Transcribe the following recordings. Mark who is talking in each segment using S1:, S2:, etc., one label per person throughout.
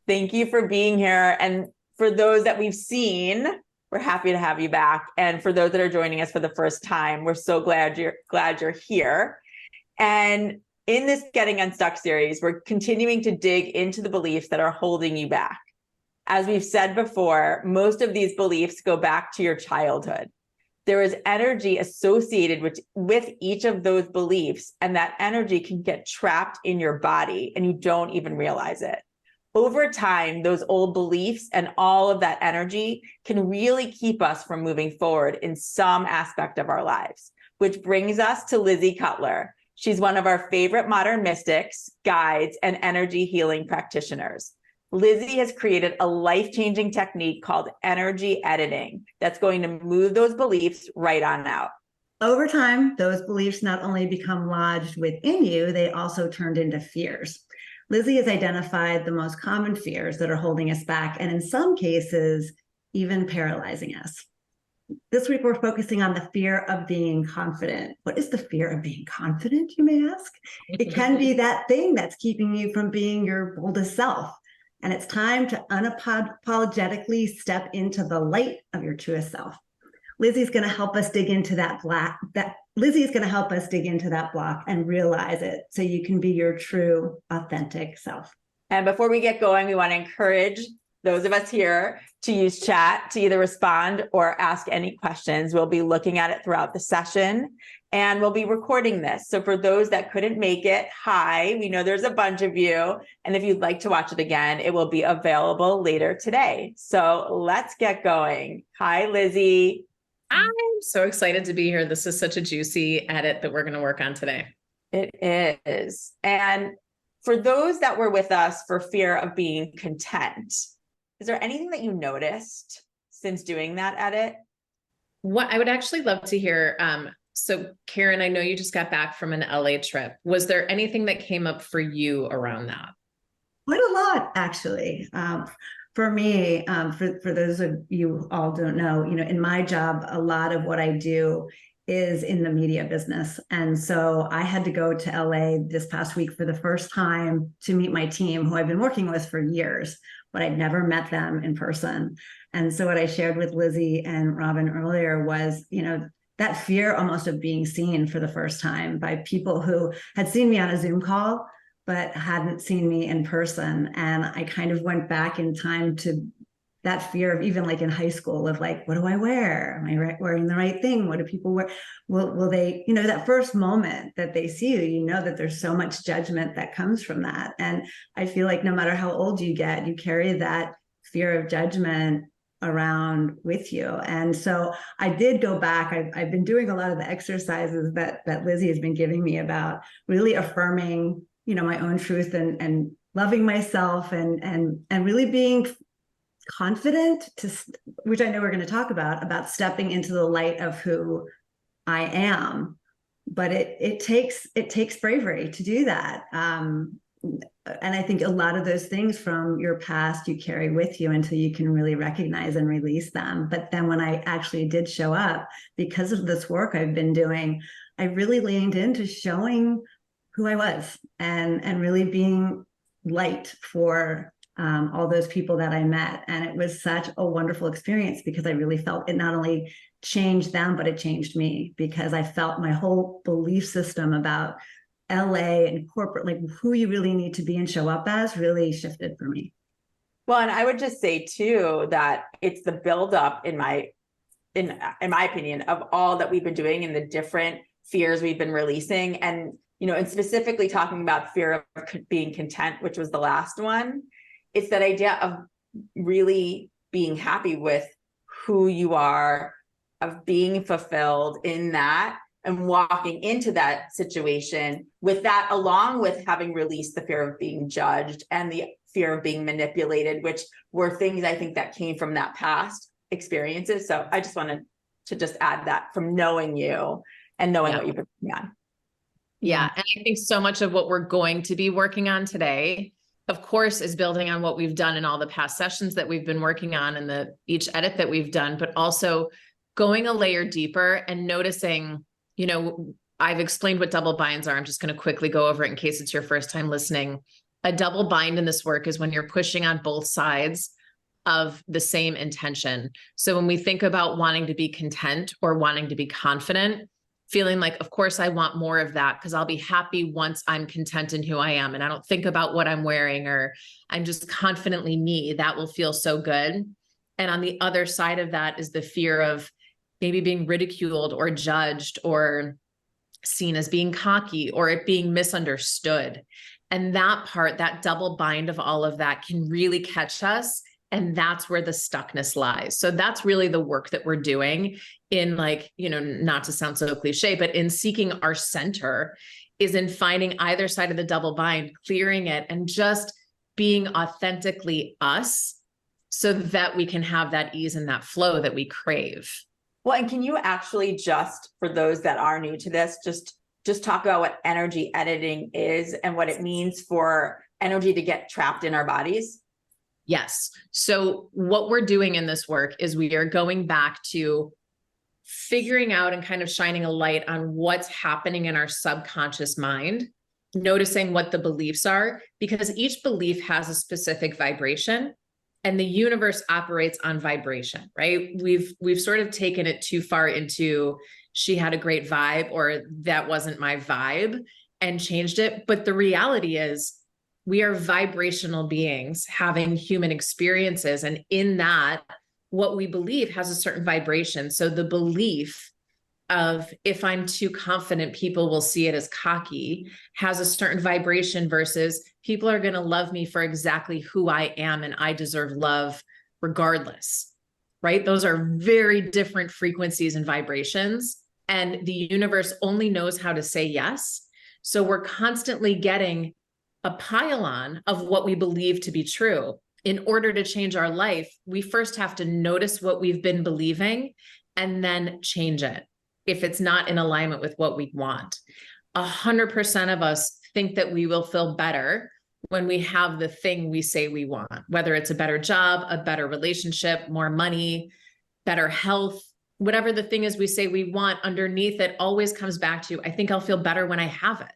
S1: Thank you for being here. And for those that we've seen, we're happy to have you back. And for those that are joining us for the first time, we're so glad you're here. And in this Getting Unstuck series, we're continuing to dig into the beliefs that are holding you back. As we've said before, most of these beliefs go back to your childhood. There is energy associated with each of those beliefs, and that energy can get trapped in your body and you don't even realize it. Over time, those old beliefs and all of that energy can really keep us from moving forward in some aspect of our lives, which brings us to Lizzi Cutler. She's one of our favorite modern mystics, guides, and energy healing practitioners. Lizzi has created a life-changing technique called energy editing that's going to move those beliefs right on out.
S2: Over time, those beliefs not only become lodged within you, they also turned into fears. Lizzi has identified the most common fears that are holding us back, and in some cases, even paralyzing us. This week, we're focusing on the fear of being confident. What is the fear of being confident, you may ask? It can be that thing that's keeping you from being your boldest self. And it's time to unapologetically step into the light of your truest self. Lizzi's going to help us dig into that block and realize it so you can be your true, authentic self.
S1: And before we get going, we want to encourage those of us here to use chat to either respond or ask any questions. We'll be looking at it throughout the session, and we'll be recording this. So for those that couldn't make it, hi, we know there's a bunch of you. And if you'd like to watch it again, it will be available later today. So let's get going. Hi, Lizzi.
S3: I'm so excited to be here. This is such a juicy edit that we're going to work on today.
S1: It is. And for those that were with us for fear of being content, is there anything that you noticed since doing that edit?
S3: What I would actually love to hear. So Karen, I know you just got back from an LA trip. Was there anything that came up for you around that?
S2: Quite a lot, actually. For me, for those of you all don't know, in my job, a lot of what I do is in the media business. And so I had to go to LA this past week for the first time to meet my team, who I've been working with for years, but I'd never met them in person. And so what I shared with Lizzi and Robin earlier was, that fear almost of being seen for the first time by people who had seen me on a Zoom call, but hadn't seen me in person. And I kind of went back in time to that fear of even like in high school of like, what do I wear? Am I wearing the right thing? What do people wear? Will they, that first moment that they see you, that there's so much judgment that comes from that. And I feel like no matter how old you get, you carry that fear of judgment around with you. And so I did go back. I've been doing a lot of the exercises that Lizzi has been giving me about really affirming, my own truth and loving myself and really being confident which I know we're going to talk about stepping into the light of who I am. But it takes bravery to do that. And I think a lot of those things from your past you carry with you until you can really recognize and release them. But then when I actually did show up, because of this work I've been doing, I really leaned into showing who I was and really being light for all those people that I met. And it was such a wonderful experience because I really felt it not only changed them, but it changed me, because I felt my whole belief system about LA and corporate, like who you really need to be and show up as, really shifted for me.
S1: Well, and I would just say too, that it's the buildup in my opinion of all that we've been doing and the different fears we've been releasing. And, and specifically talking about fear of being content, which was the last one. It's that idea of really being happy with who you are, of being fulfilled in that and walking into that situation with that, along with having released the fear of being judged and the fear of being manipulated, which were things I think that came from that past experiences. So I just wanted to just add that from knowing you and knowing what you've been working on.
S3: Yeah. And I think so much of what we're going to be working on today, of course, is building on what we've done in all the past sessions that we've been working on and each edit that we've done, but also going a layer deeper and noticing, I've explained what double binds are. I'm just going to quickly go over it in case it's your first time listening. A double bind in this work is when you're pushing on both sides of the same intention. So when we think about wanting to be content or wanting to be confident, feeling like, of course, I want more of that because I'll be happy once I'm content in who I am. And I don't think about what I'm wearing, or I'm just confidently me. That will feel so good. And on the other side of that is the fear of maybe being ridiculed or judged or seen as being cocky or it being misunderstood. And that part, that double bind of all of that can really catch us. And that's where the stuckness lies. So that's really the work that we're doing in, like, you know, not to sound so cliche, but in seeking our center is in finding either side of the double bind, clearing it, and just being authentically us so that we can have that ease and that flow that we crave.
S1: Well, and can you actually just, for those that are new to this, just talk about what energy editing is and what it means for energy to get trapped in our bodies?
S3: Yes. So what we're doing in this work is we are going back to figuring out and kind of shining a light on what's happening in our subconscious mind, noticing what the beliefs are, because each belief has a specific vibration and the universe operates on vibration, right? We've sort of taken it too far into she had a great vibe or that wasn't my vibe and changed it. But the reality is we are vibrational beings having human experiences. And in that, what we believe has a certain vibration. So the belief of if I'm too confident, people will see it as cocky has a certain vibration versus people are going to love me for exactly who I am and I deserve love regardless, right? Those are very different frequencies and vibrations. And the universe only knows how to say yes. So we're constantly getting a pile-on of what we believe to be true. In order to change our life, we first have to notice what we've been believing and then change it if it's not in alignment with what we want. 100% of us think that we will feel better when we have the thing we say we want, whether it's a better job, a better relationship, more money, better health, whatever the thing is we say we want. Underneath it always comes back to, I think I'll feel better when I have it.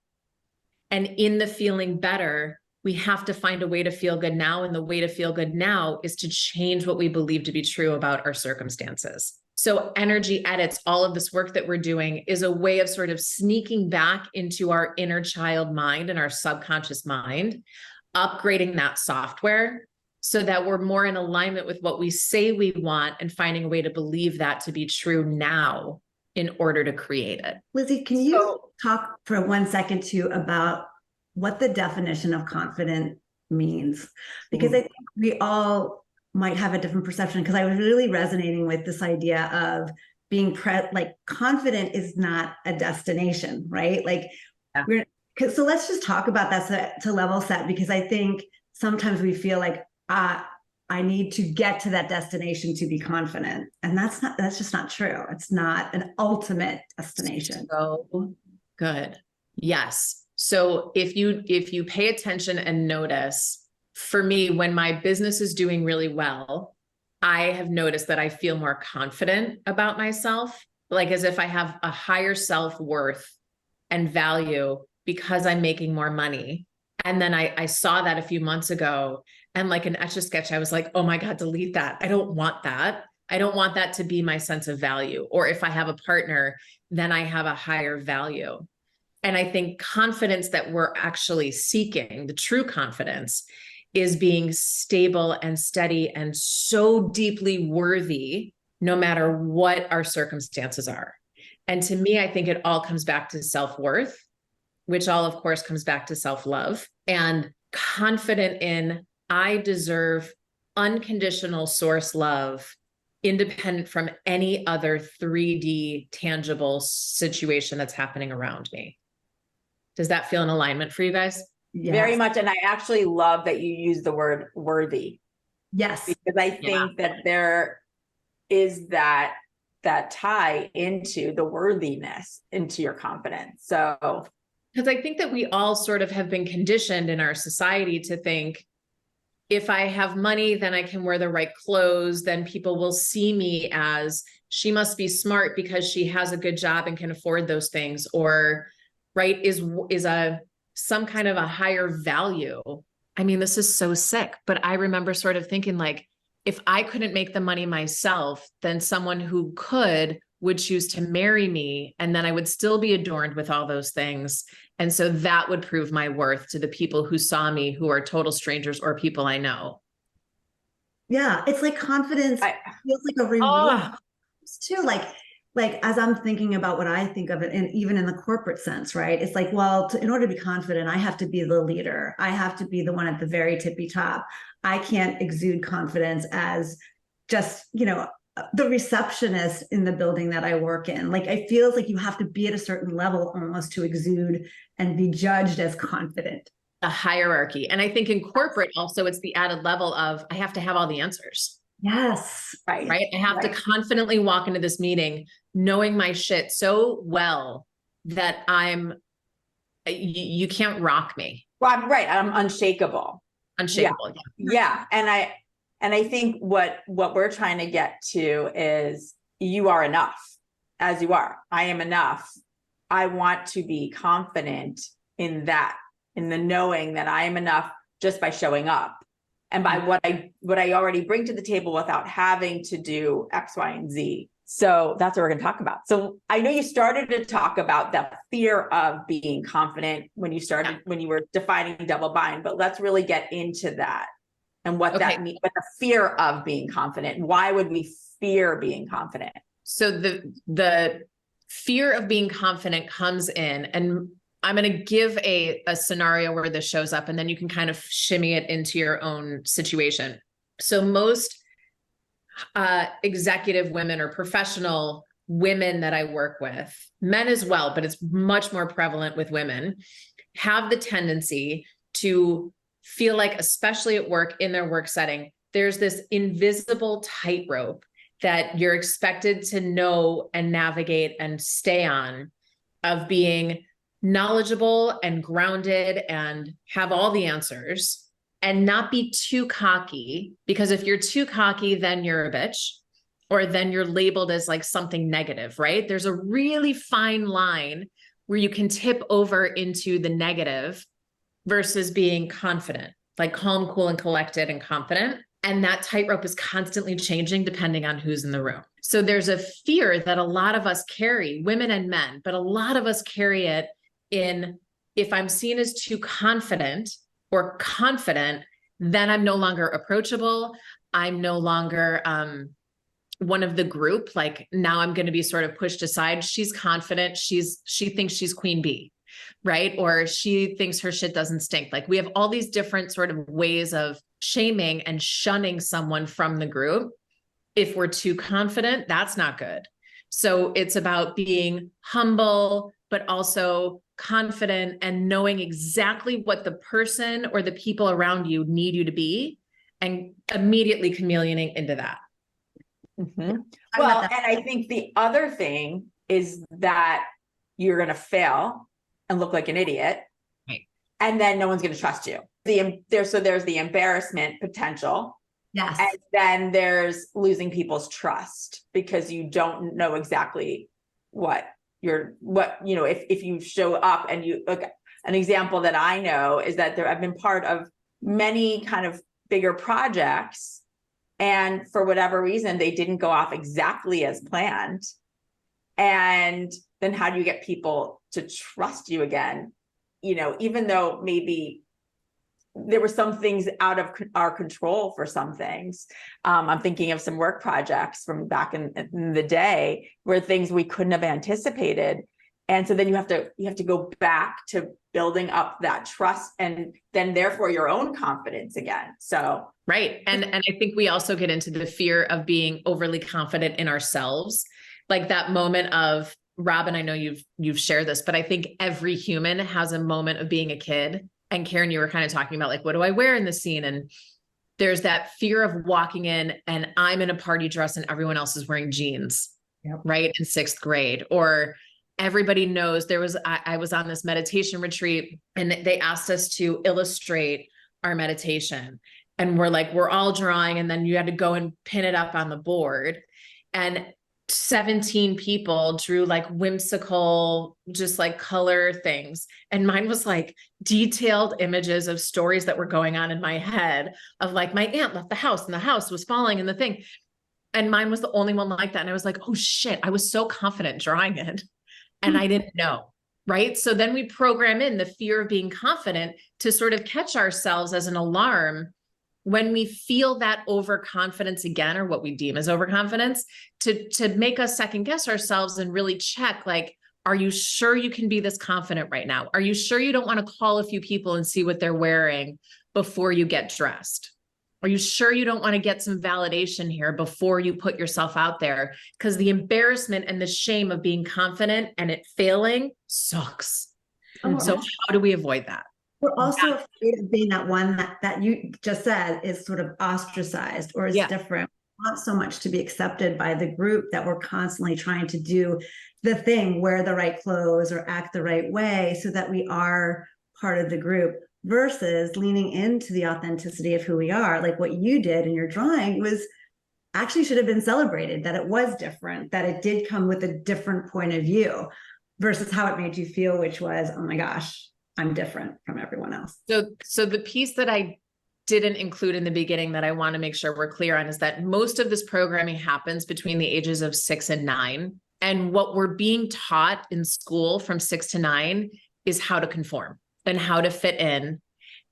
S3: And in the feeling better, we have to find a way to feel good now. And the way to feel good now is to change what we believe to be true about our circumstances. So energy edits, all of this work that we're doing is a way of sort of sneaking back into our inner child mind and our subconscious mind, upgrading that software so that we're more in alignment with what we say we want and finding a way to believe that to be true now in order to create it.
S2: Lizzi, can you talk for 1 second too about what the definition of confident means? Because I think we all might have a different perception, because I was really resonating with this idea of being like confident is not a destination, right? Like so let's just talk about that to level set, because I think sometimes we feel like, I need to get to that destination to be confident. And that's just not true. It's not an ultimate destination.
S3: So good. Yes. So if you pay attention and notice, for me, when my business is doing really well, I have noticed that I feel more confident about myself, like as if I have a higher self-worth and value because I'm making more money. And then I saw that a few months ago, and like an Etch-a-Sketch, I was like, oh my God, delete that. I don't want that. I don't want that to be my sense of value. Or if I have a partner, then I have a higher value. And I think confidence that we're actually seeking, the true confidence, is being stable and steady and so deeply worthy, no matter what our circumstances are. And to me, I think it all comes back to self-worth, which all, of course, comes back to self-love, and confident in I deserve unconditional source love, independent from any other 3D tangible situation that's happening around me. Does that feel in alignment for you guys?
S2: Yes.
S1: Very much. And I actually love that you use the word worthy.
S2: Yes.
S1: Because I think that there is that tie into the worthiness, into your confidence. So,
S3: because I think that we all sort of have been conditioned in our society to think, if I have money, then I can wear the right clothes. Then people will see me as she must be smart because she has a good job and can afford those things, or right, is some kind of a higher value I mean, this is so sick, but I remember sort of thinking like, if I couldn't make the money myself, then someone who could would choose to marry me. And then I would still be adorned with all those things. And so that would prove my worth to the people who saw me, who are total strangers or people I know.
S2: Yeah, it's like confidence feels like a reward too. Like as I'm thinking about what I think of it, and even in the corporate sense, right? It's like, well, in order to be confident, I have to be the leader. I have to be the one at the very tippy top. I can't exude confidence as just, the receptionist in the building that I work in. Like, it feels like you have to be at a certain level almost to exude and be judged as confident.
S3: A hierarchy. And I think in corporate also, it's the added level of, I have to have all the answers.
S2: Yes.
S3: Right. I have to confidently walk into this meeting knowing my shit so well that you can't rock me.
S1: Well, I'm unshakable.
S3: Unshakable.
S1: Yeah. And I think what we're trying to get to is you are enough as you are. I am enough. I want to be confident in that, in the knowing that I am enough just by showing up and by what I already bring to the table without having to do X, Y, and Z. So that's what we're going to talk about. So I know you started to talk about the fear of being confident when you were defining double bind, but let's really get into that and what that means, what the fear of being confident. Why would we fear being confident?
S3: So the fear of being confident comes in, and I'm going to give a scenario where this shows up, and then you can kind of shimmy it into your own situation. So most executive women or professional women that I work with, men as well, but it's much more prevalent with women, have the tendency to feel like, especially at work, in their work setting, there's this invisible tightrope that you're expected to know and navigate and stay on, of being knowledgeable and grounded and have all the answers and not be too cocky, because if you're too cocky, then you're a bitch, or then you're labeled as like something negative, right? There's a really fine line where you can tip over into the negative versus being confident, like calm, cool, and collected and confident. And that tightrope is constantly changing depending on who's in the room. So there's a fear that a lot of us carry, women and men, but a lot of us carry it in, if I'm seen as too confident or confident, then I'm no longer approachable. I'm no longer one of the group. Like, now I'm going to be sort of pushed aside. She's confident. She thinks she's queen bee, right? Or she thinks her shit doesn't stink. Like, we have all these different sort of ways of shaming and shunning someone from the group. If we're too confident, that's not good. So it's about being humble, but also confident and knowing exactly what the person or the people around you need you to be, and immediately chameleoning into that.
S1: Mm-hmm. Well, and I think the other thing is that you're going to fail and look like an idiot.
S3: Right.
S1: And then no one's going to trust you. There's the embarrassment potential.
S2: Yes.
S1: And then there's losing people's trust because you don't know exactly if you show up and you look. An example that I know is that I've been part of many kind of bigger projects, and for whatever reason, they didn't go off exactly as planned. And then how do you get people to trust you again? Even though maybe there were some things out of our control for some things. I'm thinking of some work projects from back in the day where things we couldn't have anticipated. And so then you have to go back to building up that trust and then therefore your own confidence again. So,
S3: right. And I think we also get into the fear of being overly confident in ourselves. Like that moment of, Robin, I know you've shared this, but I think every human has a moment of being a kid. And Karen, you were kind of talking about like, what do I wear in the scene? And there's that fear of walking in and I'm in a party dress and everyone else is wearing jeans, right? In 6th grade, or everybody knows I was on this meditation retreat and they asked us to illustrate our meditation. And we're all drawing, and then you had to go and pin it up on the board. And 17 people drew like whimsical, just like color things. And mine was like detailed images of stories that were going on in my head of like my aunt left the house and the house was falling and the thing. And mine was the only one like that. And I was like, oh shit, I was so confident drawing it and I didn't know. Right. So then we program in the fear of being confident to sort of catch ourselves as an alarm when we feel that overconfidence again, or what we deem as overconfidence, to make us second guess ourselves and really check, like, are you sure you can be this confident right now? Are you sure you don't want to call a few people and see what they're wearing before you get dressed? Are you sure you don't want to get some validation here before you put yourself out there? Because the embarrassment and the shame of being confident and it failing sucks. So how do we avoid that?
S2: We're also afraid of being that one that you just said is sort of ostracized or is different. We want so much to be accepted by the group that we're constantly trying to do the thing, wear the right clothes or act the right way so that we are part of the group, versus leaning into the authenticity of who we are. Like what you did in your drawing was actually should have been celebrated, that it was different, that it did come with a different point of view versus how it made you feel, which was, oh my gosh, I'm different from everyone else.
S3: So the piece that I didn't include in the beginning that I want to make sure we're clear on is that most of this programming happens between the ages of 6 and 9. And what we're being taught in school from 6 to 9 is how to conform and how to fit in.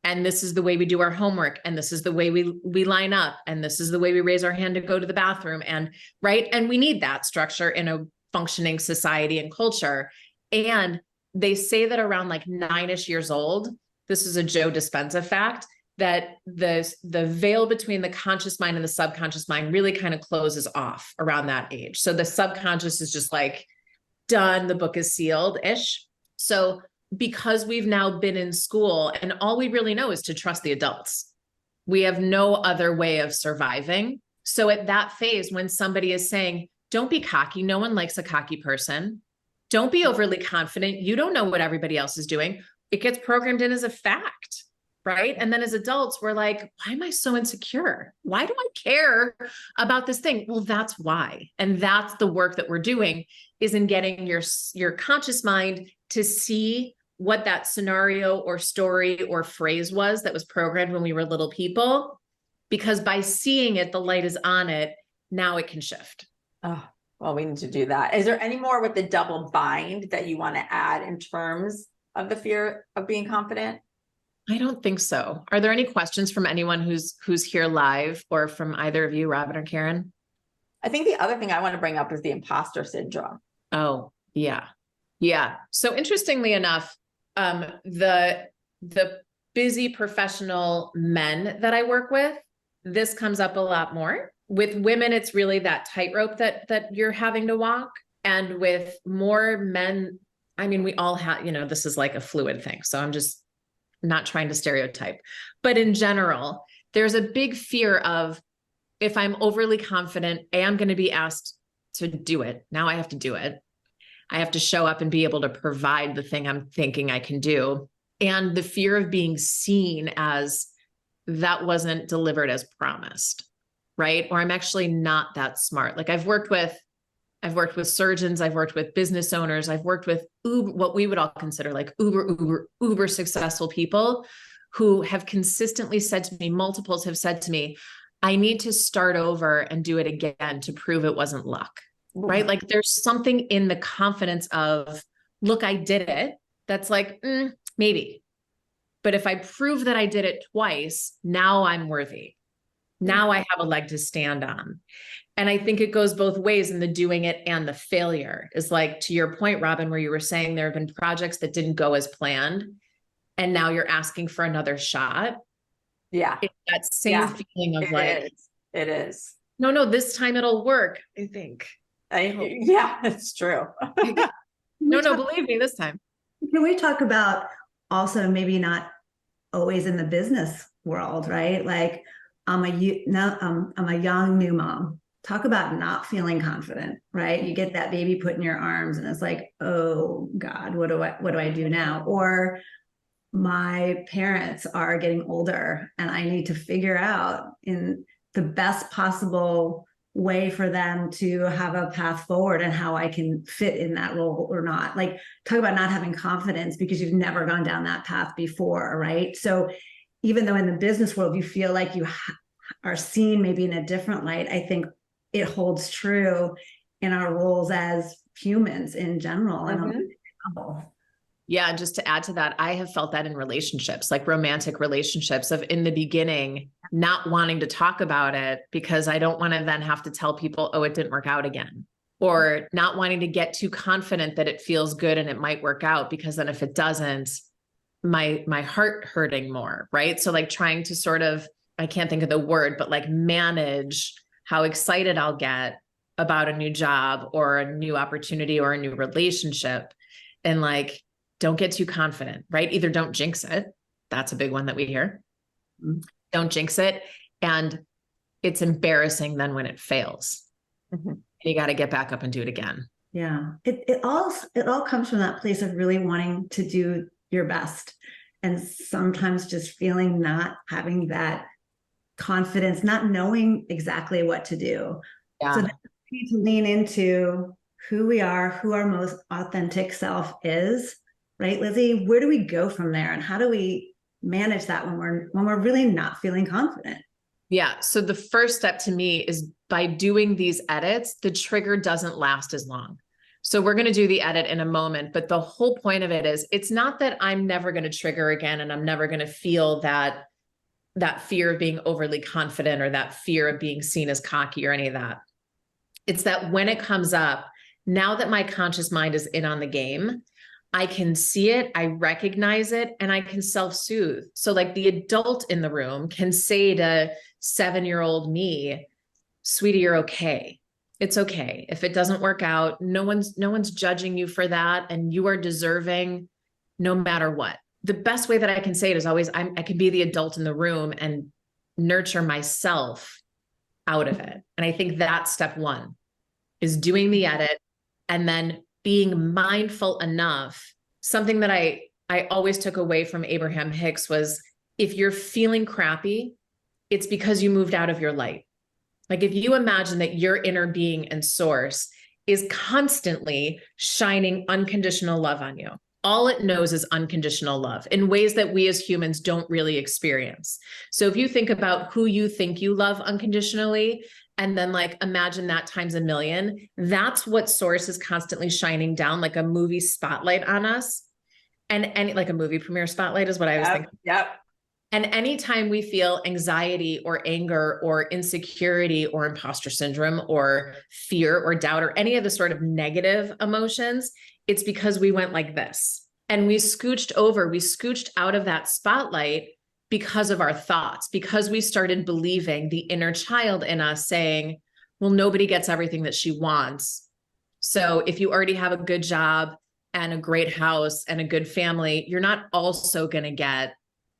S3: And this is the way we do our homework. And this is the way we line up. And this is the way we raise our hand to go to the bathroom. And right. And we need that structure in a functioning society and culture. And they say that around like 9-ish years old, this is a Joe Dispenza fact, that the veil between the conscious mind and the subconscious mind really kind of closes off around that age. So the subconscious is just like done, the book is sealed-ish. So because we've now been in school and all we really know is to trust the adults, we have no other way of surviving. So at that phase, when somebody is saying, don't be cocky, no one likes a cocky person. Don't be overly confident. You don't know what everybody else is doing. It gets programmed in as a fact, right? And then as adults, we're like, why am I so insecure? Why do I care about this thing? Well, that's why. And that's the work that we're doing, is in getting your conscious mind to see what that scenario or story or phrase was that was programmed when we were little people. Because by seeing it, the light is on it. Now it can shift.
S1: Oh. Well, we need to do that. Is there any more with the double bind that you want to add in terms of the fear of being confident?
S3: I don't think so. Are there any questions from anyone who's here live, or from either of you, Robin or Karen?
S1: I think the other thing I want to bring up is the imposter syndrome.
S3: Oh, yeah. Yeah. So interestingly enough, the busy professional men that I work with, this comes up a lot more. With women, it's really that tightrope that you're having to walk. And with more men, I mean, we all have, this is like a fluid thing. So I'm just not trying to stereotype. But in general, there's a big fear of, if I'm overly confident, I'm going to be asked to do it. Now I have to do it. I have to show up and be able to provide the thing I'm thinking I can do. And the fear of being seen as that wasn't delivered as promised. Right? Or I'm actually not that smart. Like I've worked with surgeons, I've worked with business owners, I've worked with what we would all consider like uber successful people who have consistently said to me, multiples have said to me, I need to start over and do it again to prove it wasn't luck. Right? Like there's something in the confidence of, look, I did it. That's like, maybe. But if I prove that I did it twice, now I'm worthy. Now I have a leg to stand on. And I think it goes both ways in the doing it and the failure. Is like, to your point, Robin, where you were saying there have been projects that didn't go as planned, and now you're asking for another shot.
S1: Yeah.
S3: It's that same feeling of
S1: it is.
S3: No, this time it'll work, I think.
S1: Yeah, it's true.
S3: No, believe me, this time.
S2: Can we talk about also maybe not always in the business world, right? Like, I'm a young new mom. Talk about not feeling confident, right? You get that baby put in your arms and it's like, oh God, what do I do now? Or my parents are getting older and I need to figure out in the best possible way for them to have a path forward and how I can fit in that role or not. Like, talk about not having confidence because you've never gone down that path before, right? So even though in the business world you feel like you are seen maybe in a different light, I think it holds true in our roles as humans in general.
S3: Yeah, just to add to that, I have felt that in relationships, like romantic relationships, of in the beginning, not wanting to talk about it because I don't want to then have to tell people, oh, it didn't work out again, or not wanting to get too confident that it feels good and it might work out, because then if it doesn't, my heart hurting more, right? So like trying to sort of, I can't think of the word, but like manage how excited I'll get about a new job or a new opportunity or a new relationship. And like, don't get too confident, right? Either don't jinx it. That's a big one that we hear. Don't jinx it. And it's embarrassing then when it fails. You got to get back up and do it again.
S2: Yeah. It all comes from that place of really wanting to do your best. And sometimes just feeling not having that confidence, not knowing exactly what to do.
S3: Yeah.
S2: So we need to lean into who we are, who our most authentic self is. Right, Lizzi, where do we go from there? And how do we manage that when we're really not feeling confident?
S3: Yeah. So the first step to me is by doing these edits, the trigger doesn't last as long. So we're going to do the edit in a moment, but the whole point of it is, it's not that I'm never going to trigger again and I'm never going to feel that fear of being overly confident or that fear of being seen as cocky or any of that. It's that when it comes up, now that my conscious mind is in on the game, I can see it, I recognize it, and I can self-soothe. So like the adult in the room can say to 7-year-old me, sweetie, you're okay. It's okay. If it doesn't work out, no one's judging you for that. And you are deserving no matter what. The best way that I can say it is always, I can be the adult in the room and nurture myself out of it. And I think that's step one, is doing the edit and then being mindful enough. Something that I always took away from Abraham Hicks was, if you're feeling crappy, it's because you moved out of your light. Like if you imagine that your inner being and source is constantly shining unconditional love on you, all it knows is unconditional love in ways that we as humans don't really experience. So if you think about who you think you love unconditionally, and then like imagine that times a million, that's what source is constantly shining down, like a movie spotlight on us. And like a movie premiere spotlight is what I was thinking.
S1: Yep.
S3: And anytime we feel anxiety or anger or insecurity or imposter syndrome or fear or doubt or any of the sort of negative emotions, it's because we went like this and we scooched out of that spotlight because of our thoughts, because we started believing the inner child in us saying, well, nobody gets everything that she wants. So if you already have a good job and a great house and a good family, you're not also going to get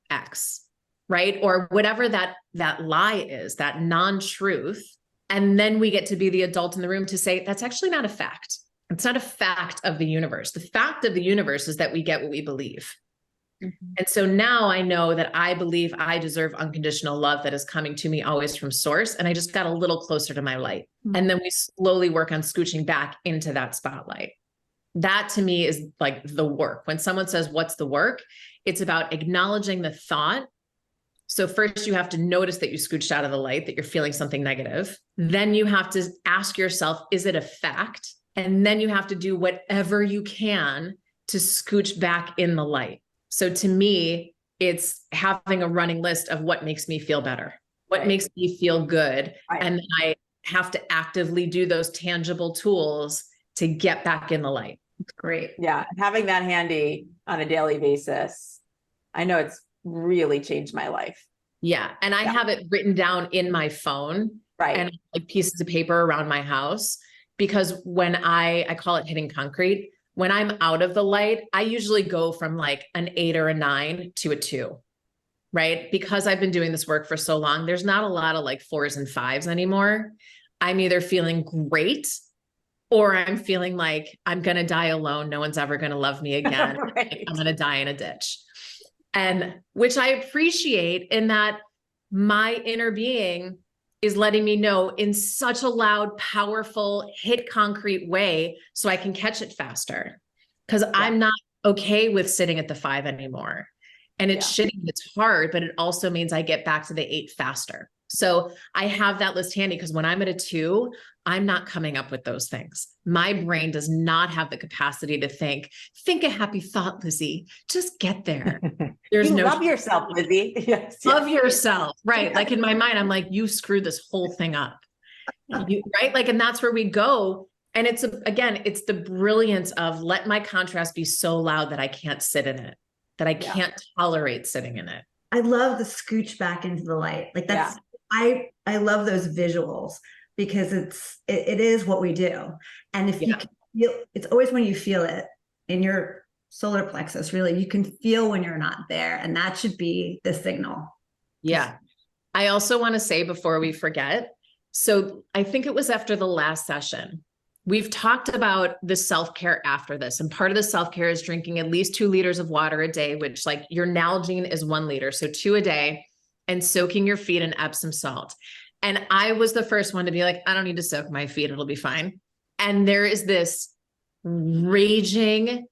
S3: X, right? Or whatever that lie is, that non-truth. And then we get to be the adult in the room to say, that's actually not a fact. It's not a fact of the universe. The fact of the universe is that we get what we believe. And so now I know that I believe I deserve unconditional love that is coming to me always from source. And I just got a little closer to my light. And then we slowly work on scooching back into that spotlight. That to me is like the work. When someone says, what's the work? It's about acknowledging the thought. So first you have to notice that you scooched out of the light, that you're feeling something negative. Then you have to ask yourself, is it a fact? And then you have to do whatever you can to scooch back in the light. So to me, it's having a running list of what makes me feel better, what makes me feel good. And then I have to actively do those tangible tools to get back in the light.
S2: Great.
S1: Yeah. Having that handy on a daily basis, I know it's really changed my life.
S3: Yeah. And I have it written down in my phone.
S1: Right.
S3: And like pieces of paper around my house, because when I call it hitting concrete, when I'm out of the light, I usually go from like an 8 or a 9 to a 2, right? Because I've been doing this work for so long, there's not a lot of like 4s and 5s anymore. I'm either feeling great or I'm feeling like I'm going to die alone. No one's ever going to love me again.
S1: Right.
S3: I'm going to die in a ditch. And which I appreciate in that my inner being is letting me know in such a loud, powerful, hit concrete way so I can catch it faster. Because I'm not okay with sitting at the 5 anymore. And it's shitty, it's hard, but it also means I get back to the 8 faster. So I have that list handy because when I'm at a 2, I'm not coming up with those things. My brain does not have the capacity to think a happy thought, Lizzie. Just get there. There's
S1: You
S3: no
S1: love yourself, Lizzie. Yes.
S3: love yourself. Right. Like in my mind, I'm like, you screwed this whole thing up. Right. Like, and that's where we go. And it's again, it's the brilliance of let my contrast be so loud that I can't sit in it, that I can't tolerate sitting in it.
S2: I love the scooch back into the light. Like that's, I love those visuals because it is what we do. And if you can feel, it's always when you feel it in your solar plexus, really, you can feel when you're not there. And that should be the signal.
S3: Yeah. I also want to say before we forget, so I think it was after the last session, we've talked about the self-care after this. And part of the self-care is drinking at least 2 liters of water a day, which like your Nalgene is 1 liter. So 2 a day, and soaking your feet in Epsom salt. And I was the first one to be like, I don't need to soak my feet. It'll be fine. And there is this raging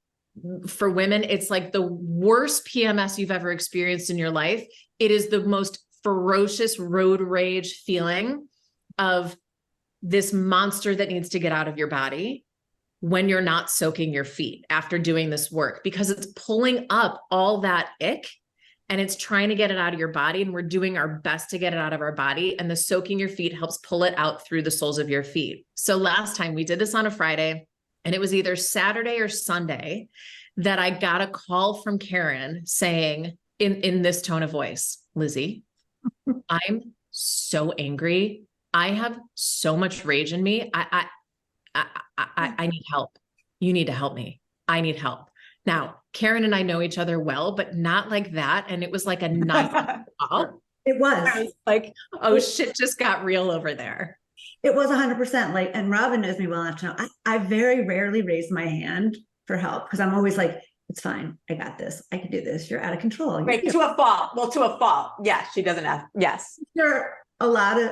S3: for women. It's like the worst PMS you've ever experienced in your life. It is the most ferocious road rage feeling of this monster that needs to get out of your body when you're not soaking your feet after doing this work, because it's pulling up all that ick and it's trying to get it out of your body. And we're doing our best to get it out of our body. And the soaking your feet helps pull it out through the soles of your feet. So last time we did this on a Friday, and it was either Saturday or Sunday that I got a call from Karen saying in this tone of voice, Lizzie, I'm so angry. I have so much rage in me. I need help. You need to help me. I need help. Now, Karen and I know each other well, but not like that. And it was like a nice call.
S2: It was.
S3: I was like, oh, shit just got real over there.
S2: It was 100%. Like, and Robin knows me well enough to know I very rarely raise my hand for help because I'm always like, it's fine. I got this. I can do this. You're out of control.
S1: Right. To a fault. Well, to a fault. Yes. She doesn't have. Yes.
S2: There a lot of,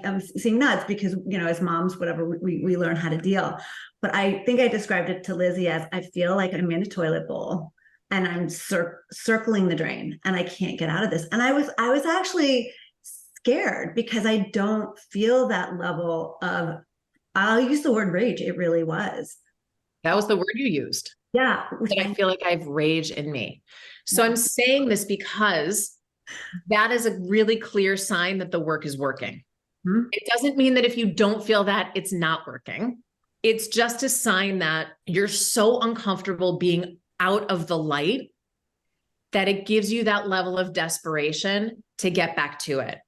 S2: I'm seeing nuts because, you know, as moms, whatever, we learn how to deal. But I think I described it to Lizzie as I feel like I'm in a toilet bowl and I'm circling the drain and I can't get out of this. And I was actually scared because I don't feel that level of, I'll use the word rage. It really was.
S3: That was the word you used.
S2: Yeah.
S3: That I feel like I have rage in me. So I'm saying this because that is a really clear sign that the work is working. It doesn't mean that if you don't feel that, it's not working. It's just a sign that you're so uncomfortable being out of the light that it gives you that level of desperation to get back to it.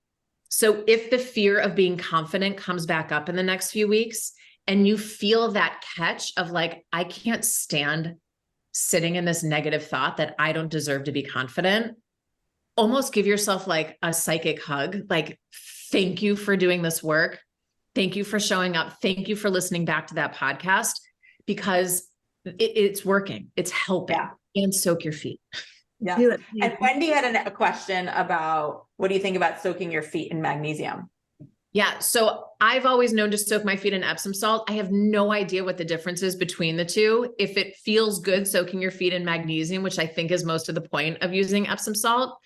S3: So if the fear of being confident comes back up in the next few weeks and you feel that catch of like, I can't stand sitting in this negative thought that I don't deserve to be confident, almost give yourself like a psychic hug. Like, thank you for doing this work. Thank you for showing up. Thank you for listening back to that podcast because it's working. It's helping. And soak your feet.
S1: Yeah. And Wendy had a question about, what do you think about soaking your feet in magnesium?
S3: Yeah. So I've always known to soak my feet in Epsom salt. I have no idea what the difference is between the two. If it feels good soaking your feet in magnesium, which I think is most of the point of using Epsom salt,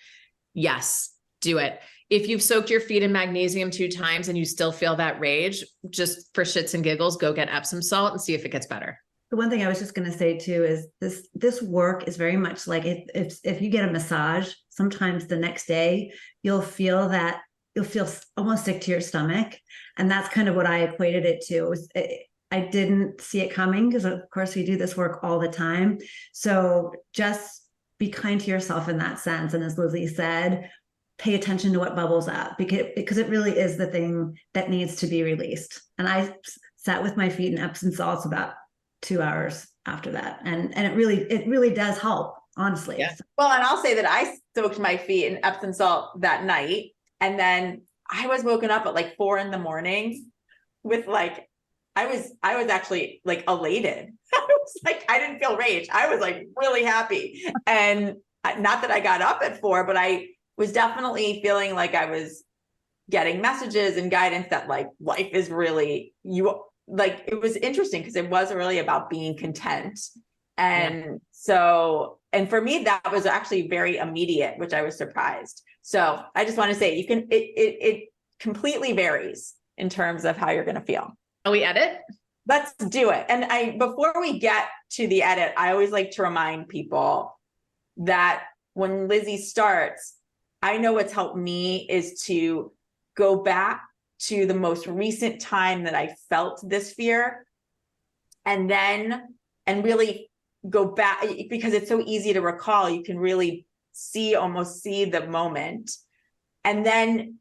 S3: yes, do it. If you've soaked your feet in magnesium 2 times and you still feel that rage, just for shits and giggles, go get Epsom salt and see if it gets better.
S2: The one thing I was just going to say too is this work is very much like if you get a massage, sometimes the next day you'll feel almost sick to your stomach. And that's kind of what I equated it to. I didn't see it coming because of course we do this work all the time. So just be kind to yourself in that sense. And as Lizzie said, pay attention to what bubbles up because it really is the thing that needs to be released. And I sat with my feet in Epsom salts about 2 hours after that. And it really does help, honestly.
S3: Yeah.
S1: Well, and I'll say that I soaked my feet in Epsom salt that night. And then I was woken up at like 4 a.m. with like, I was actually like elated. I was like, I didn't feel rage. I was like really happy. And not that I got up at 4, but I was definitely feeling like I was getting messages and guidance that like life is really like, it was interesting because it wasn't really about being content. And so, and for me, that was actually very immediate, which I was surprised. So I just want to say it completely varies in terms of how you're going to feel.
S3: Shall we edit?
S1: Let's do it. And before we get to the edit, I always like to remind people that when Lizzi starts, I know what's helped me is to go back to the most recent time that I felt this fear, and really go back, because it's so easy to recall. You can really almost see the moment, and then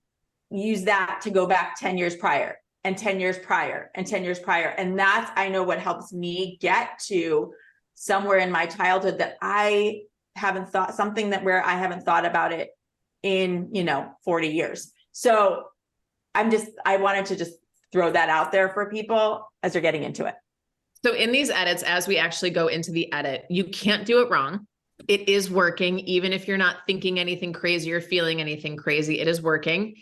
S1: use that to go back 10 years prior and 10 years prior and 10 years prior. And that's, I know, what helps me get to somewhere in my childhood that I haven't thought, something that where I haven't thought about it in, 40 years. So I wanted to just throw that out there for people as they're getting into it.
S3: So in these edits, as we actually go into the edit, you can't do it wrong. It is working. Even if you're not thinking anything crazy or feeling anything crazy, it is working.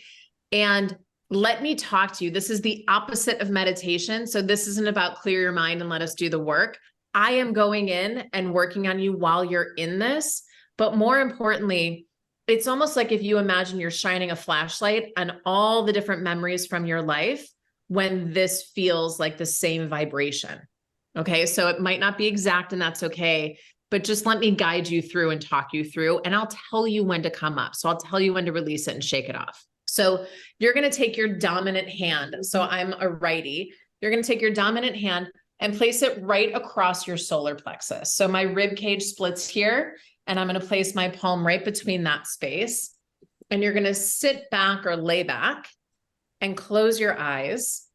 S3: And let me talk to you. This is the opposite of meditation. So this isn't about clear your mind and let us do the work. I am going in and working on you while you're in this. But more importantly, it's almost like if you imagine you're shining a flashlight on all the different memories from your life when this feels like the same vibration. Okay. So it might not be exact, and that's okay, but just let me guide you through and talk you through, and I'll tell you when to come up. So I'll tell you when to release it and shake it off. So you're going to take your dominant hand. So I'm a righty. You're going to take your dominant hand and place it right across your solar plexus. So my rib cage splits here, and I'm going to place my palm right between that space. And you're going to sit back or lay back and close your eyes.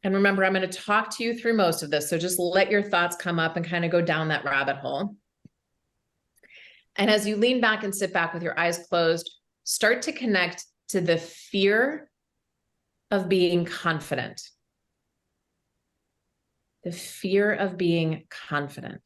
S3: And remember, I'm going to talk to you through most of this. So just let your thoughts come up and kind of go down that rabbit hole. And as you lean back and sit back with your eyes closed, start to connect to the fear of being confident. The fear of being confident.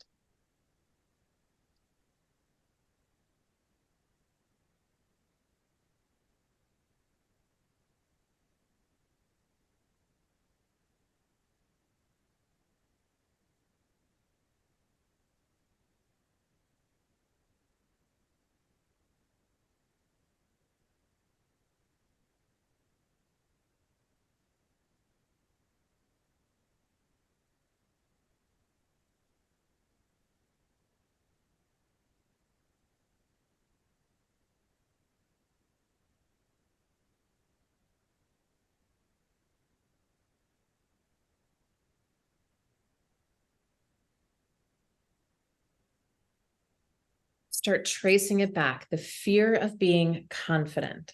S3: Start tracing it back. The fear of being confident.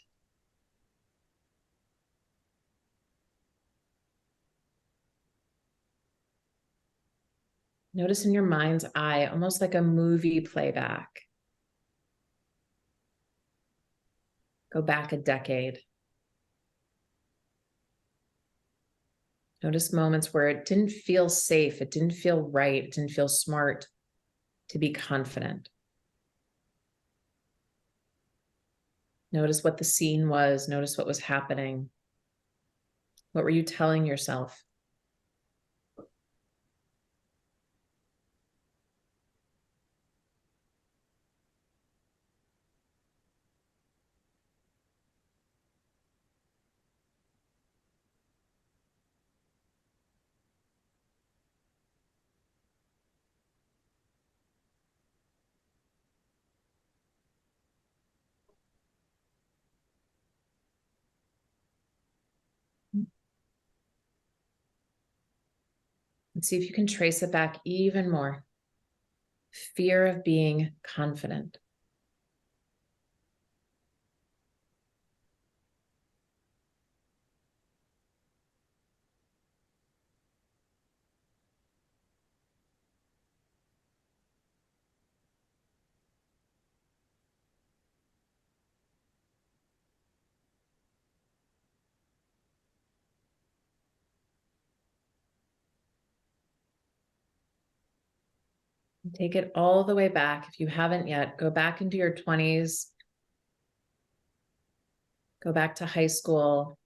S3: Notice in your mind's eye, almost like a movie playback. Go back a decade. Notice moments where it didn't feel safe, it didn't feel right, it didn't feel smart to be confident. Notice what the scene was. Notice what was happening. What were you telling yourself? And see if you can trace it back even more. Fear of being confident. Take it all the way back. If you haven't yet, go back into your 20s. Go back to high school.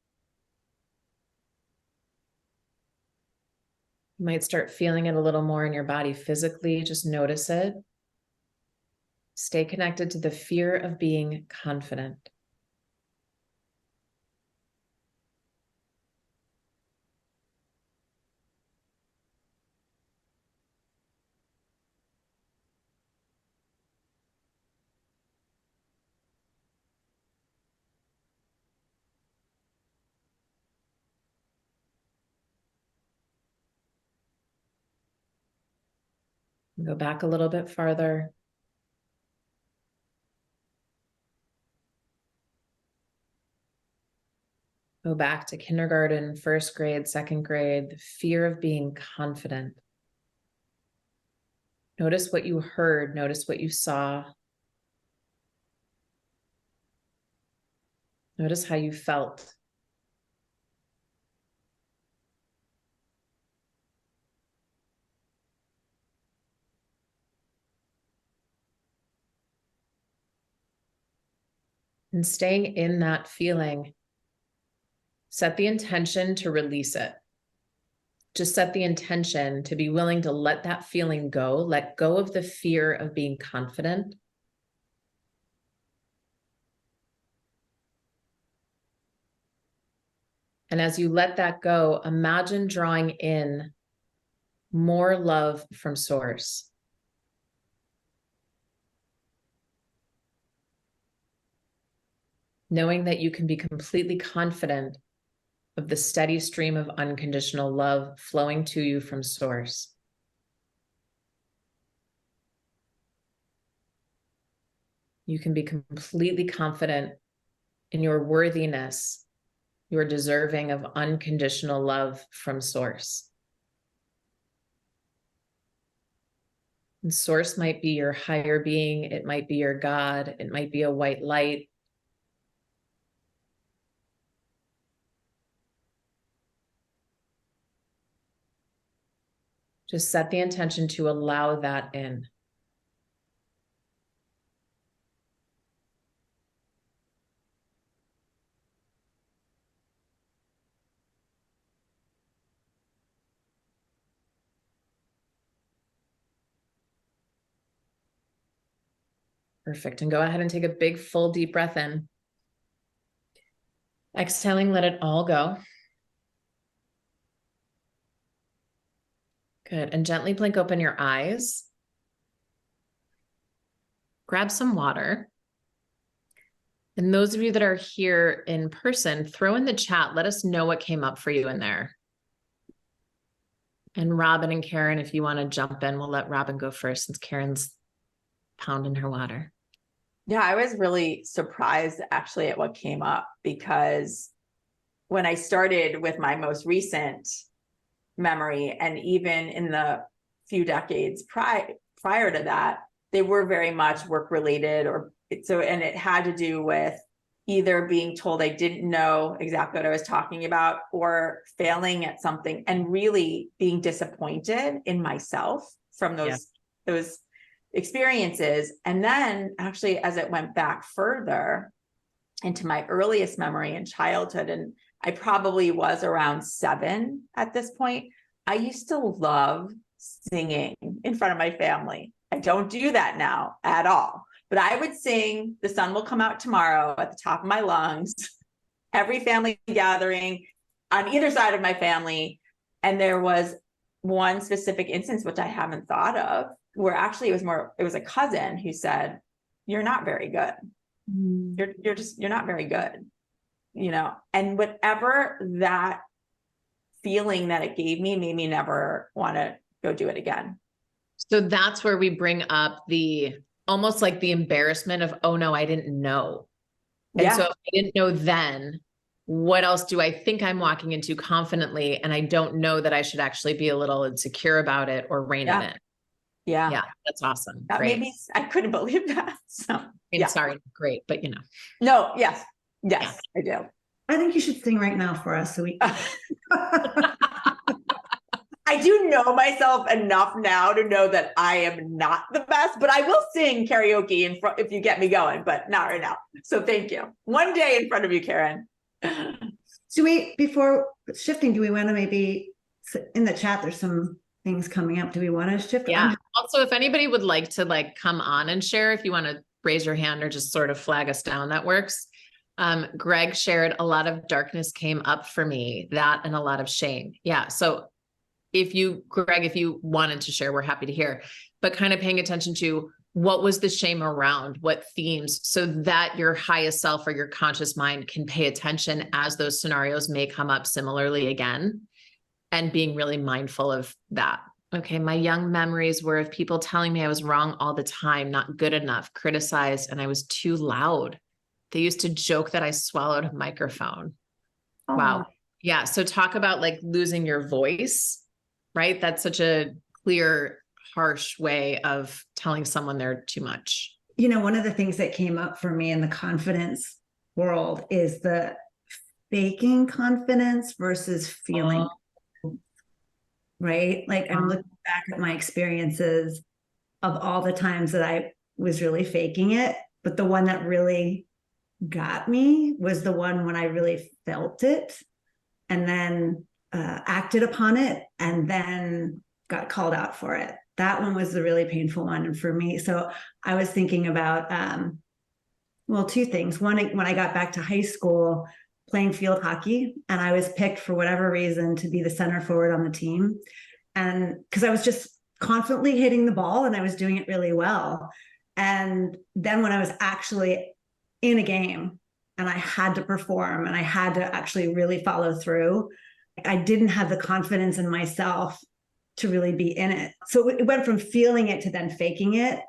S3: You might start feeling it a little more in your body physically. Just notice it. Stay connected to the fear of being confident. Go back a little bit farther. Go back to kindergarten, first grade, second grade, the fear of being confident. Notice what you heard, notice what you saw. Notice how you felt. And staying in that feeling, set the intention to release it. Just set the intention to be willing to let that feeling go, let go of the fear of being confident. And as you let that go, imagine drawing in more love from source. Knowing that you can be completely confident of the steady stream of unconditional love flowing to you from source. You can be completely confident in your worthiness. You're deserving of unconditional love from source. And source might be your higher being. It might be your God. It might be a white light. Just set the intention to allow that in. Perfect. And go ahead and take a big, full, deep breath in. Exhaling, let it all go. Good. And gently blink open your eyes. Grab some water. And those of you that are here in person, throw in the chat. Let us know what came up for you in there. And Robin and Karen, if you want to jump in, we'll let Robin go first since Karen's pounding her water.
S1: Yeah, I was really surprised actually at what came up, because when I started with my most recent memory, and even in the few decades prior to that, they were very much work related, and it had to do with either being told I didn't know exactly what I was talking about, or failing at something and really being disappointed in myself from those experiences. And then actually, as it went back further into my earliest memory in childhood, and I probably was around 7 at this point, I used to love singing in front of my family. I don't do that now at all, but I would sing "The Sun Will Come Out Tomorrow" at the top of my lungs, every family gathering on either side of my family. And there was one specific instance, which I haven't thought of, where actually it was a cousin who said, "You're not very good. You're not very good." And whatever that feeling that it gave me made me never want to go do it again.
S3: So that's where we bring up almost like the embarrassment of, oh no, I didn't know. And so if I didn't know then, what else do I think I'm walking into confidently? And I don't know that I should actually be a little insecure about it or rein it in. Yeah, that's awesome.
S1: That
S3: great.
S1: made me, I couldn't believe that. So
S3: sorry, great, but
S1: No, yes, I do.
S2: I think you should sing right now for us so we
S1: I I do know myself enough now to know that I am not the best, but I will sing karaoke in front if you get me going, but not right now. So thank you. One day in front of you, Karen.
S2: Do we, before shifting, do we want to maybe in the chat, there's some things coming up. Do we want to shift?
S3: Yeah. Also, if anybody would like to like come on and share, if you want to raise your hand or just sort of flag us down, that works. Greg shared a lot of darkness came up for me, that and a lot of shame. Yeah. So Greg, if you wanted to share, we're happy to hear, but kind of paying attention to what was the shame around, what themes, so that your highest self or your conscious mind can pay attention as those scenarios may come up similarly again, and being really mindful of that. Okay. My young memories were of people telling me I was wrong all the time, not good enough, criticized, and I was too loud. They used to joke that I swallowed a microphone. Oh. Wow. Yeah. So talk about like losing your voice, right? That's such a clear, harsh way of telling someone they're too much.
S2: You know, one of the things that came up for me in the confidence world is the faking confidence versus feeling, right? Like I'm looking back at my experiences of all the times that I was really faking it, but the one that really got me was the one when I really felt it and then acted upon it and then got called out for it. That one was the really painful one. And for me, so I was thinking about, two things. One, when I got back to high school, playing field hockey, and I was picked for whatever reason to be the center forward on the team. And because I was just confidently hitting the ball and I was doing it really well. And then when I was actually in a game and I had to perform and I had to actually really follow through, I didn't have the confidence in myself to really be in it. So it went from feeling it to then faking it.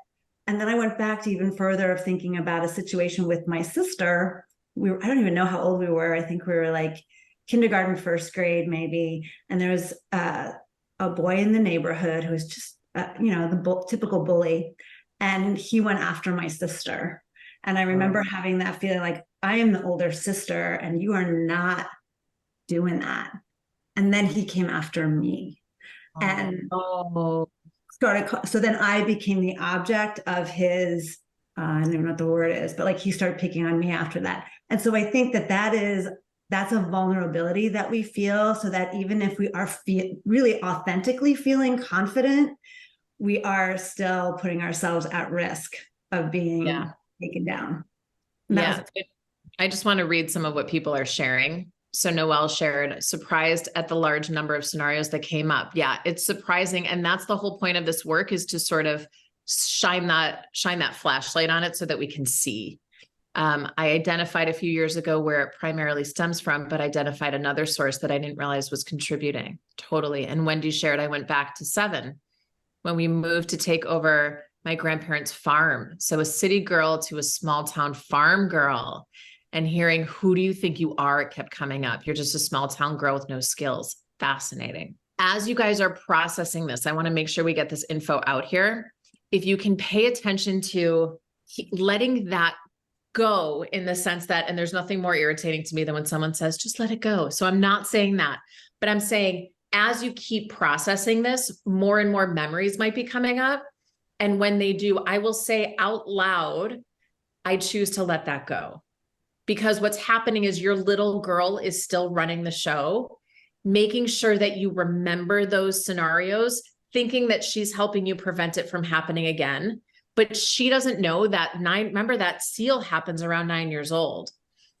S2: And then I went back to even further of thinking about a situation with my sister. I don't even know how old we were. I think we were like kindergarten, first grade, maybe. And there was a boy in the neighborhood who was just, the typical bully. And he went after my sister. And I remember having that feeling like, I am the older sister and you are not doing that. And then he came after me. And so then I became the object of his, I don't even know what the word is, but like he started picking on me after that. And so I think that's a vulnerability that we feel, so that even if we are really authentically feeling confident, we are still putting ourselves at risk of being taken down.
S3: I just want to read some of what people are sharing. So Noelle shared, surprised at the large number of scenarios that came up. Yeah, it's surprising. And that's the whole point of this work, is to sort of shine that flashlight on it so that we can see. I identified a few years ago where it primarily stems from, but identified another source that I didn't realize was contributing. Totally. And Wendy shared, I went back to 7 when we moved to take over my grandparents' farm. So a city girl to a small town farm girl. And hearing, who do you think you are? It kept coming up. You're just a small town girl with no skills. Fascinating. As you guys are processing this, I want to make sure we get this info out here. If you can pay attention to letting that go, in the sense that, and there's nothing more irritating to me than when someone says, just let it go. So I'm not saying that, but I'm saying as you keep processing this, more and more memories might be coming up. And when they do, I will say out loud, I choose to let that go. Because what's happening is your little girl is still running the show, making sure that you remember those scenarios, thinking that she's helping you prevent it from happening again. But she doesn't know that remember that seal happens around 9 years old.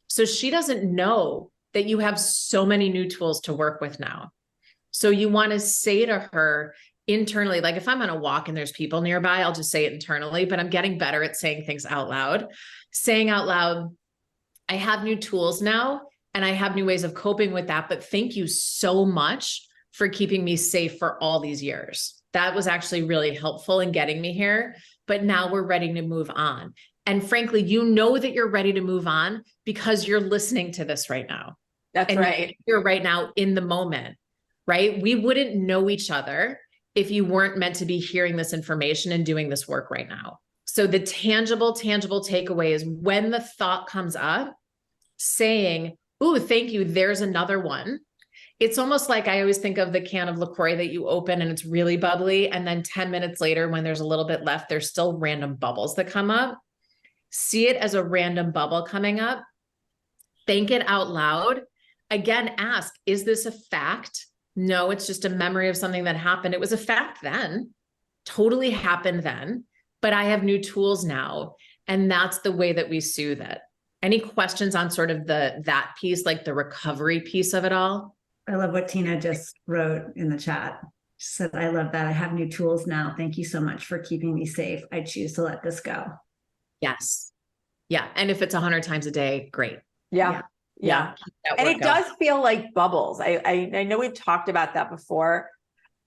S3: So she doesn't know that you have so many new tools to work with now. So you want to say to her internally, like if I'm on a walk and there's people nearby, I'll just say it internally, but I'm getting better at saying things out loud. Saying out loud, I have new tools now and I have new ways of coping with that. But thank you so much for keeping me safe for all these years. That was actually really helpful in getting me here. But now we're ready to move on. And frankly, you know that you're ready to move on because you're listening to this right now.
S1: That's right.
S3: You're right now in the moment, right? We wouldn't know each other if you weren't meant to be hearing this information and doing this work right now. So the tangible takeaway is when the thought comes up, saying, "Ooh, thank you. There's another one." it's almost like I always think of the can of LaCroix that you open and it's really bubbly. And then 10 minutes later, when there's a little bit left, there's still random bubbles that come up. See it as a random bubble coming up. Think it out loud. Again, ask, is this a fact? No, it's just a memory of something that happened. It was a fact then, totally happened then, but I have new tools now. And that's the way that we soothe it. Any questions on sort of that piece, like the recovery piece of it all?
S2: I love what Tina just wrote in the chat. She said, I love that. I have new tools now. Thank you so much for keeping me safe. I choose to let this go.
S3: Yes. Yeah. And if it's 100 times a day, great.
S1: Yeah. And it does feel like bubbles. I know we've talked about that before.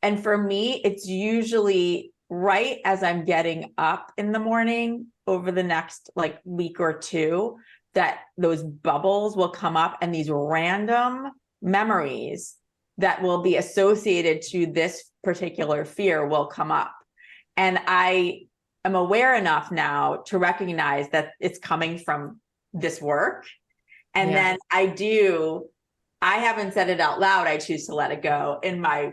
S1: And for me, it's usually right as I'm getting up in the morning over the next like week or two, that those bubbles will come up and these random memories that will be associated to this particular fear will come up. And I am aware enough now to recognize that it's coming from this work. And then I haven't said it out loud. I choose to let it go. In my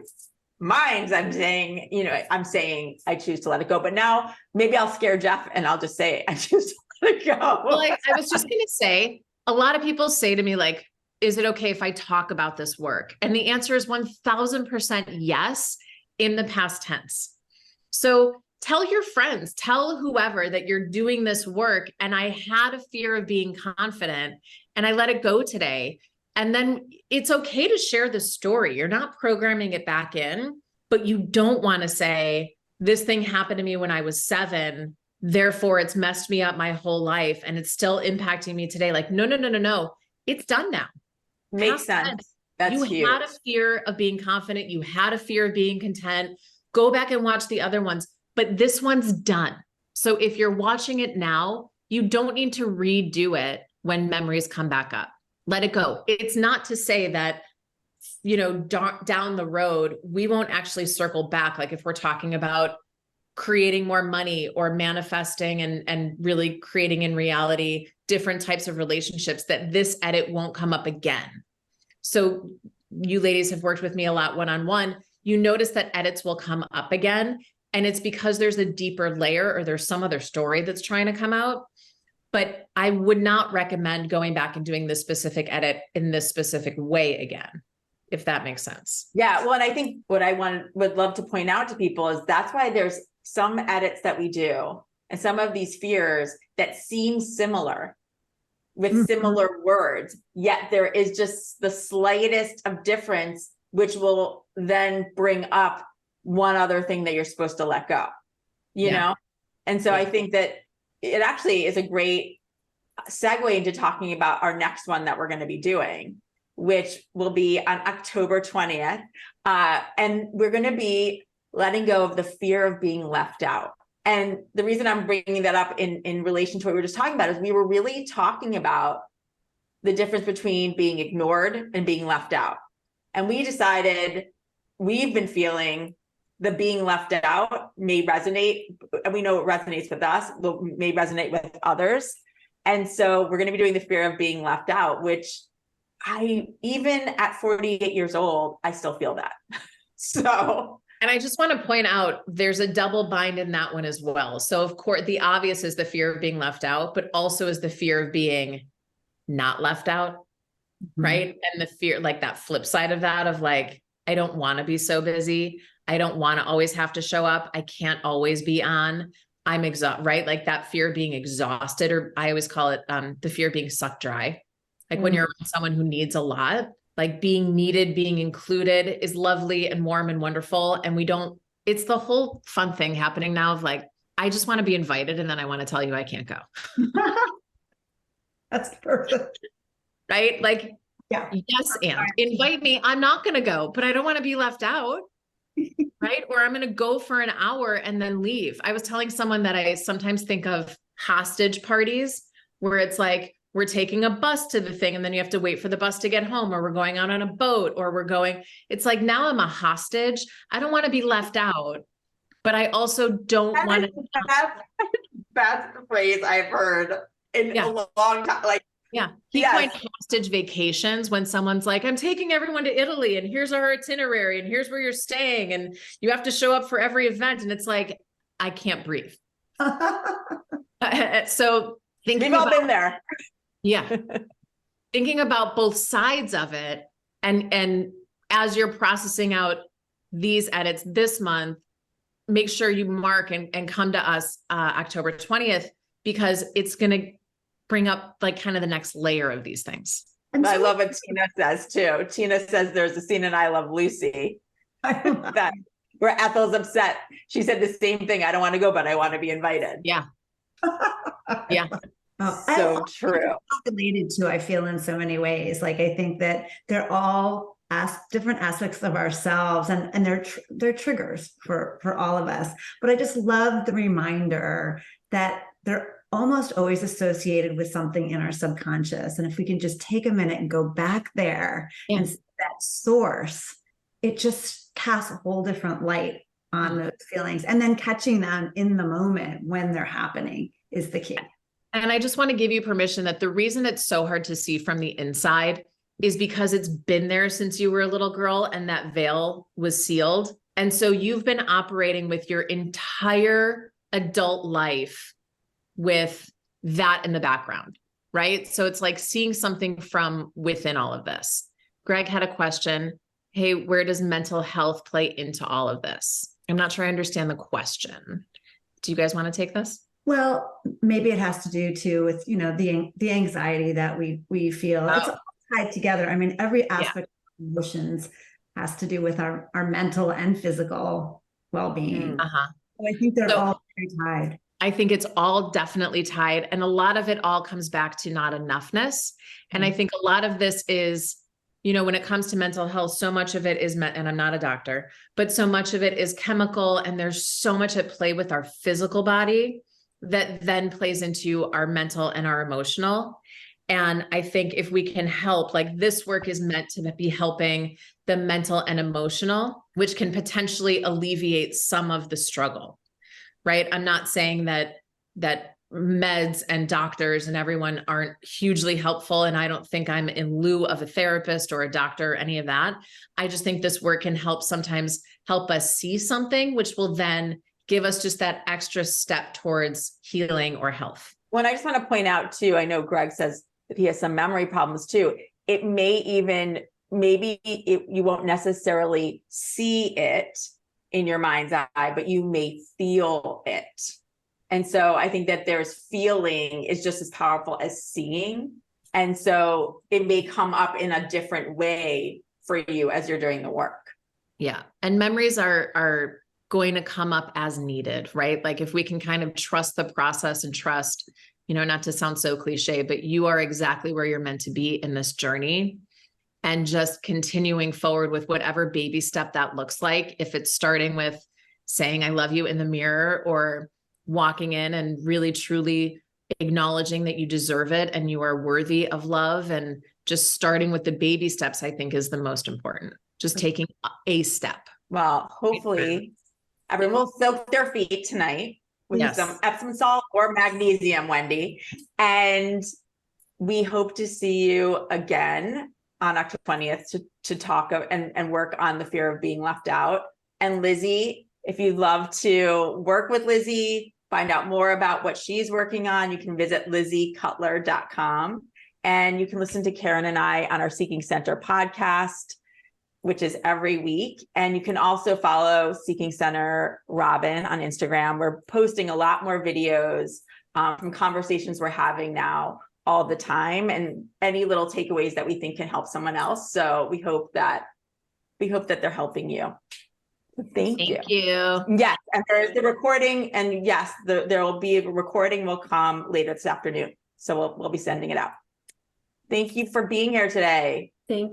S1: mind, I'm saying I choose to let it go. But now maybe I'll scare Jeff and I'll just say, I choose to let it go.
S3: Well, I was just going to say, a lot of people say to me, like, is it okay if I talk about this work? And the answer is 1000% yes in the past tense. So tell your friends, tell whoever that you're doing this work. And I had a fear of being confident and I let it go today. And then it's okay to share the story. You're not programming it back in, but you don't want to say, this thing happened to me when I was 7. Therefore, it's messed me up my whole life. And it's still impacting me today. Like, no. It's done now.
S1: Makes sense. That's huge.
S3: You had a fear of being confident. You had a fear of being content. Go back and watch the other ones, but this one's done. So if you're watching it now, you don't need to redo it when memories come back up. Let it go. It's not to say that, down the road, we won't actually circle back. Like if we're talking about creating more money or manifesting and really creating in reality different types of relationships, that this edit won't come up again. So you ladies have worked with me a lot one-on-one. You notice that edits will come up again. And it's because there's a deeper layer or there's some other story that's trying to come out. But I would not recommend going back and doing this specific edit in this specific way again, if that makes sense.
S1: Yeah. Well, and I think what I would love to point out to people is that's why there's some edits that we do and some of these fears that seem similar with similar words, yet there is just the slightest of difference, which will then bring up one other thing that you're supposed to let go, you know? And so I think that it actually is a great segue into talking about our next one that we're going to be doing, which will be on October 20th. And we're going to be letting go of the fear of being left out. And the reason I'm bringing that up in relation to what we were just talking about is we were really talking about the difference between being ignored and being left out. And we decided we've been feeling the being left out may resonate, and we know it resonates with us, but may resonate with others. And so we're going to be doing the fear of being left out, which even at 48 years old, I still feel that. So.
S3: And I just want to point out, there's a double bind in that one as well. So of course, the obvious is the fear of being left out, but also is the fear of being not left out, right? And the fear, like that flip side of that, of like, I don't want to be so busy. I don't want to always have to show up. I can't always be on. I'm exhausted, right? Like that fear of being exhausted, or I always call it the fear of being sucked dry. Like when you're around someone who needs a lot, like being needed, being included is lovely and warm and wonderful. And it's the whole fun thing happening now of like, I just want to be invited. And then I want to tell you I can't go.
S2: That's perfect.
S3: Right? Like,
S2: yeah.
S3: Yes. And invite me. I'm not going to go, but I don't want to be left out. Right? Or I'm going to go for an hour and then leave. I was telling someone that I sometimes think of hostage parties where it's like, we're taking a bus to the thing and then you have to wait for the bus to get home, or we're going out on a boat, or it's like, now I'm a hostage. I don't want to be left out, but I also don't want to.
S1: That's the phrase I've heard in a long time. Like
S3: Yeah. He coined hostage vacations when someone's like, I'm taking everyone to Italy and here's our itinerary and here's where you're staying and you have to show up for every event. And it's like, I can't breathe. So
S1: we've all been there.
S3: Yeah. Thinking about both sides of it. And as you're processing out these edits this month, make sure you mark and come to us October 20th, because it's going to bring up like kind of the next layer of these things.
S1: I love what Tina says too. Tina says there's a scene in I Love Lucy that where Ethel's upset. She said the same thing. I don't want to go, but I want to be invited.
S3: Yeah. Yeah.
S1: So true.
S2: Related to, I feel, in so many ways. Like, I think that they're all different aspects of ourselves, and they're triggers for all of us. But I just love the reminder that they're almost always associated with something in our subconscious. And if we can just take a minute and go back there and see that source, it just casts a whole different light on those feelings. And then catching them in the moment when they're happening is the key.
S3: And I just want to give you permission that the reason it's so hard to see from the inside is because it's been there since you were a little girl and that veil was sealed. And so you've been operating with your entire adult life with that in the background, right? So it's like seeing something from within all of this. Greg had a question. Hey, where does mental health play into all of this? I'm not sure I understand the question. Do you guys want to take this?
S2: Well, maybe it has to do too with, the anxiety that we feel. It's all tied together. I mean, every aspect of emotions has to do with our mental and physical well-being. So I think they're all very tied.
S3: I think it's all definitely tied. And a lot of it all comes back to not enoughness. And I think a lot of this is, when it comes to mental health, so much of it is, and I'm not a doctor, but so much of it is chemical. And there's so much at play with our physical body that then plays into our mental and our emotional. And I think if we can help, like this work is meant to be helping the mental and emotional, which can potentially alleviate some of the struggle, right? I'm not saying that meds and doctors and everyone aren't hugely helpful. And I don't think I'm in lieu of a therapist or a doctor or any of that. I just think this work can sometimes help us see something, which will then give us just that extra step towards healing or health.
S1: Well, I just want to point out too, I know Greg says that he has some memory problems too. It may even, you won't necessarily see it in your mind's eye, but you may feel it. And so I think that there's feeling is just as powerful as seeing. And so it may come up in a different way for you as you're doing the work.
S3: Yeah. And memories are going to come up as needed, right? Like if we can kind of trust the process and trust, not to sound so cliche, but you are exactly where you're meant to be in this journey, and just continuing forward with whatever baby step that looks like. If it's starting with saying, I love you in the mirror, or walking in and really truly acknowledging that you deserve it and you are worthy of love, and just starting with the baby steps, I think is the most important. Just taking a step.
S1: Well, hopefully everyone will soak their feet tonight with some Epsom salt or magnesium, Wendy. And we hope to see you again on October 20th to talk and work on the fear of being left out. And Lizzi, if you'd love to work with Lizzi, find out more about what she's working on, you can visit lizzicutler.com. And you can listen to Karen and I on our Seeking Center podcast, which is every week. And you can also follow Seeking Center Robin on Instagram. We're posting a lot more videos from conversations we're having now all the time, and any little takeaways that we think can help someone else. So we hope that they're helping you. Thank you. Yes. And there's the recording, and yes, there will be a recording will come later this afternoon. So we'll be sending it out. Thank you for being here today.
S4: Thank